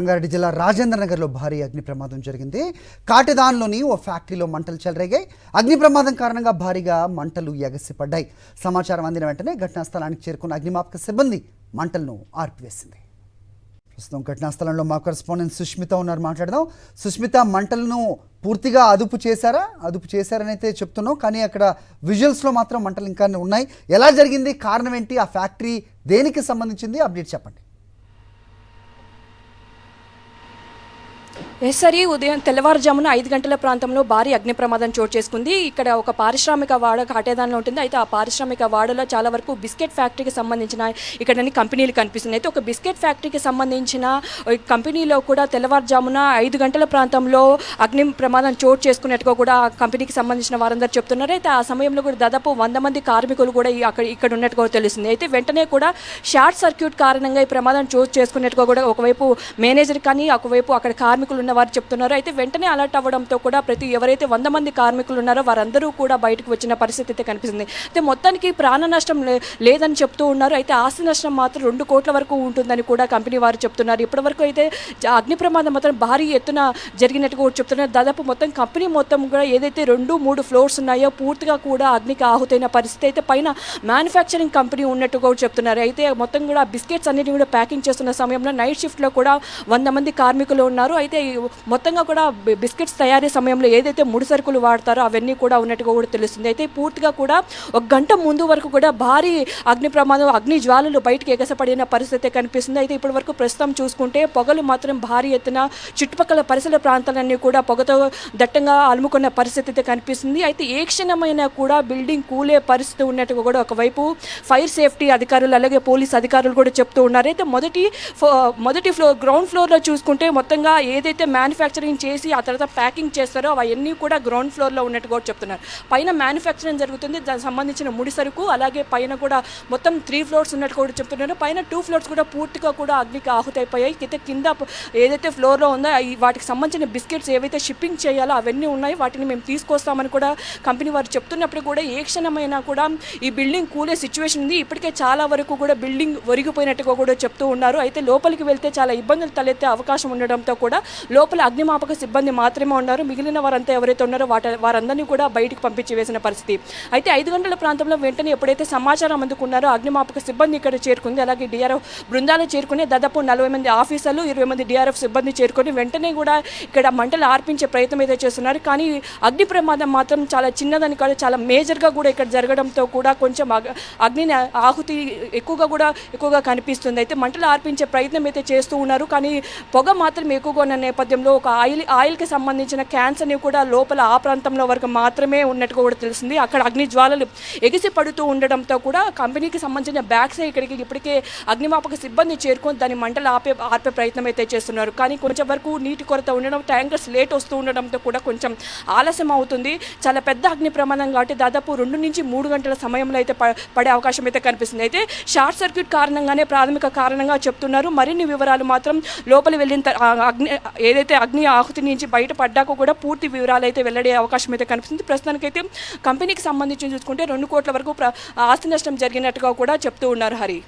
రంగారెడ్డి జిల్లా రాజేంద్ర నగర్లో భారీ అగ్ని ప్రమాదం జరిగింది. కాటెదాన్లోని ఓ ఫ్యాక్టరీలో మంటలు చెలరేగాయి. అగ్ని ప్రమాదం కారణంగా భారీగా మంటలు ఎగసిపడ్డాయి. సమాచారం అందిన వెంటనే ఘటనా స్థలానికి చేరుకున్న అగ్నిమాపక సిబ్బంది మంటలను ఆర్పివేసింది. ప్రస్తుతం ఘటనా స్థలంలో మా కరెస్పాండెంట్ సుష్మిత ఉన్నారు, మాట్లాడదాం. సుష్మిత, మంటలను పూర్తిగా అదుపు చేశారని అయితే చెప్తున్నావు, కానీ అక్కడ విజువల్స్లో మాత్రం మంటలు ఇంకా ఉన్నాయి. ఎలా జరిగింది, కారణం ఏంటి, ఆ ఫ్యాక్టరీ దేనికి సంబంధించింది, అప్డేట్ చెప్పండి. సరి ఉదయం తెల్లవారుజామున 5 గంటల ప్రాంతంలో భారీ అగ్ని ప్రమాదం చోటు చేసుకుంది. ఇక్కడ ఒక పారిశ్రామిక వాడ కాటేదాన్లో ఉంటుంది. అయితే ఆ పారిశ్రామిక వాడలో చాలా వరకు బిస్కెట్ ఫ్యాక్టరీకి సంబంధించిన ఇక్కడ కంపెనీలు కనిపిస్తున్నాయి. అయితే ఒక బిస్కెట్ ఫ్యాక్టరీకి సంబంధించిన కంపెనీలో కూడా తెల్లవారుజామున 5 గంటల ప్రాంతంలో అగ్ని ప్రమాదం చోటు చేసుకున్నట్టుగా కూడా ఆ కంపెనీకి సంబంధించిన వారందరూ చెప్తున్నారు. అయితే ఆ సమయంలో కూడా దాదాపు 100 మంది కార్మికులు కూడా ఇక్కడ ఉన్నట్టుగా తెలుస్తుంది. అయితే వెంటనే కూడా షార్ట్ సర్క్యూట్ కారణంగా ఈ ప్రమాదం చోటు చేసుకున్నట్టుగా కూడా ఒకవైపు మేనేజర్ కానీ ఒకవైపు అక్కడ కార్మికులు వారు చెప్తున్నారు. అయితే వెంటనే అలర్ట్ అవ్వడంతో కూడా ఎవరైతే 100 మంది కార్మికులు ఉన్నారో వారందరూ కూడా బయటకు వచ్చిన పరిస్థితి అయితే కనిపిస్తుంది. అయితే మొత్తానికి ప్రాణ నష్టం లేదని చెప్తూ ఉన్నారు. అయితే ఆస్తి నష్టం మాత్రం 2 కోట్ల వరకు ఉంటుందని కూడా కంపెనీ వారు చెప్తున్నారు. ఇప్పటివరకు అయితే అగ్ని ప్రమాదం మాత్రం భారీ ఎత్తున జరిగినట్టుగా చెప్తున్నారు. దాదాపు మొత్తం కంపెనీ మొత్తం కూడా ఏదైతే 2-3 ఫ్లోర్స్ ఉన్నాయో పూర్తిగా కూడా అగ్నికి ఆహుతైన పరిస్థితి. అయితే పైన మ్యానుఫ్యాక్చరింగ్ కంపెనీ ఉన్నట్టు కూడా చెప్తున్నారు. అయితే మొత్తం కూడా బిస్కెట్స్ అన్నిటిని కూడా ప్యాకింగ్ చేస్తున్న సమయంలో నైట్ షిఫ్ట్లో కూడా 100 మంది కార్మికులు ఉన్నారు. అయితే మొత్తంగా కూడా బిస్కెట్స్ తయారీ సమయంలో ఏదైతే ముడి సరుకులు వాడతారో అవన్నీ కూడా ఉన్నట్టుగా కూడా తెలుస్తుంది. అయితే పూర్తిగా కూడా 1 గంట ముందు వరకు కూడా భారీ అగ్ని ప్రమాదం, అగ్ని జ్వాలలు బయటకు ఎగసపడిన పరిస్థితి కనిపిస్తుంది. అయితే ఇప్పటి వరకు ప్రస్తుతం చూసుకుంటే పొగలు మాత్రం భారీ ఎత్తున చుట్టుపక్కల పరిసర ప్రాంతాలన్నీ కూడా పొగతో దట్టంగా అలుముకున్న పరిస్థితి అయితే కనిపిస్తుంది. అయితే ఏ క్షణమైనా కూడా బిల్డింగ్ కూలే పరిస్థితి ఉన్నట్టుగా కూడా ఒకవైపు ఫైర్ సేఫ్టీ అధికారులు అలాగే పోలీస్ అధికారులు కూడా చెప్తూ ఉన్నారు. అయితే మొదటి ఫ్లోర్ గ్రౌండ్ ఫ్లోర్లో చూసుకుంటే మొత్తంగా ఏదైతే మ్యానుఫ్యాక్చరింగ్ చేసి ఆ తర్వాత ప్యాకింగ్ చేస్తారో అవన్నీ కూడా గ్రౌండ్ ఫ్లోర్లో ఉన్నట్టు కూడా చెప్తున్నారు. పైన మ్యానుఫ్యాక్చరింగ్ జరుగుతుంది, దానికి సంబంధించిన ముడి సరుకు అలాగే పైన కూడా మొత్తం 3 ఫ్లోర్స్ ఉన్నట్టు కూడా చెప్తున్నారు. పైన 2 ఫ్లోర్స్ కూడా పూర్తిగా కూడా అగ్నికి ఆహుతైపోయాయి. అయితే కింద ఏదైతే ఫ్లోర్లో ఉందో వాటికి సంబంధించిన బిస్కెట్స్ ఏవైతే షిప్పింగ్ చేయాలో అవన్నీ ఉన్నాయి, వాటిని మేము తీసుకొస్తామని కూడా కంపెనీ వారు చెప్తున్నప్పుడు కూడా ఏ క్షణమైనా కూడా ఈ బిల్డింగ్ కూలే సిచ్యువేషన్ ఉంది. ఇప్పటికే చాలా వరకు కూడా బిల్డింగ్ ఒరిగిపోయినట్టుగా కూడా చెప్తూ ఉన్నారు. అయితే లోపలికి వెళ్తే చాలా ఇబ్బందులు తలెత్తే అవకాశం ఉండడంతో కూడా లోపల అగ్నిమాపక సిబ్బంది మాత్రమే ఉన్నారు. మిగిలిన వారంతా ఎవరైతే ఉన్నారో వారందరినీ కూడా బయటికి పంపించి వేసిన పరిస్థితి. అయితే 5 గంటల ప్రాంతంలో వెంటనే ఎప్పుడైతే సమాచారం అందుకున్నారో అగ్నిమాపక సిబ్బంది ఇక్కడ చేరుకుంది. అలాగే డిఆర్ఎఫ్ బృందాలు చేరుకుని దాదాపు 40 మంది ఆఫీసర్లు 20 మంది డిఆర్ఎఫ్ సిబ్బంది చేరుకొని వెంటనే కూడా ఇక్కడ మంటలు ఆర్పించే ప్రయత్నం అయితే చేస్తున్నారు. కానీ అగ్ని ప్రమాదం మాత్రం చాలా చిన్నదని కాదు, చాలా మేజర్గా కూడా ఇక్కడ జరగడంతో కూడా కొంచెం అగ్ని ఆహుతి ఎక్కువగా కనిపిస్తుంది. అయితే మంటలు ఆర్పించే ప్రయత్నం అయితే చేస్తూ ఉన్నారు, కానీ పొగ మాత్రం ఎక్కువగా ఉన్న నేపథ్యంలో ఒక ఆయిల్కి సంబంధించిన క్యాన్స్ అనేవి కూడా లోపల ఆ ప్రాంతంలో వరకు మాత్రమే ఉన్నట్టుగా కూడా తెలిసింది. అక్కడ అగ్ని జ్వాలలు ఎగిసి పడుతూ ఉండడంతో కూడా కంపెనీకి సంబంధించిన బ్యాగ్స్ ఇక్కడికి ఇప్పటికే అగ్నిమాపక సిబ్బంది చేరుకొని దాని మంటలు ఆర్పే ప్రయత్నం అయితే చేస్తున్నారు. కానీ కొంచెం వరకు నీటి కొరత ఉండడం, ట్యాంకర్స్ లేట్ వస్తూ ఉండడంతో కూడా కొంచెం ఆలస్యం అవుతుంది. చాలా పెద్ద అగ్ని ప్రమాదం కాబట్టి దాదాపు 2 నుంచి 3 గంటల సమయంలో అయితే పడే అవకాశం అయితే కనిపిస్తుంది. అయితే షార్ట్ సర్క్యూట్ కారణంగానే ప్రాథమిక కారణంగా చెప్తున్నారు. మరిన్ని వివరాలు మాత్రం లోపలి వెళ్ళిన ఏదైతే అగ్ని ఆహుతి నుంచి బయటపడ్డాక కూడా పూర్తి వివరాలు అయితే వెల్లడే అవకాశం అయితే కనిపిస్తుంది. ప్రస్తుతానికైతే కంపెనీకి సంబంధించి చూసుకుంటే 2 కోట్ల వరకు ఆస్తి నష్టం జరిగినట్టుగా కూడా చెప్తూ ఉన్నారు. హరి.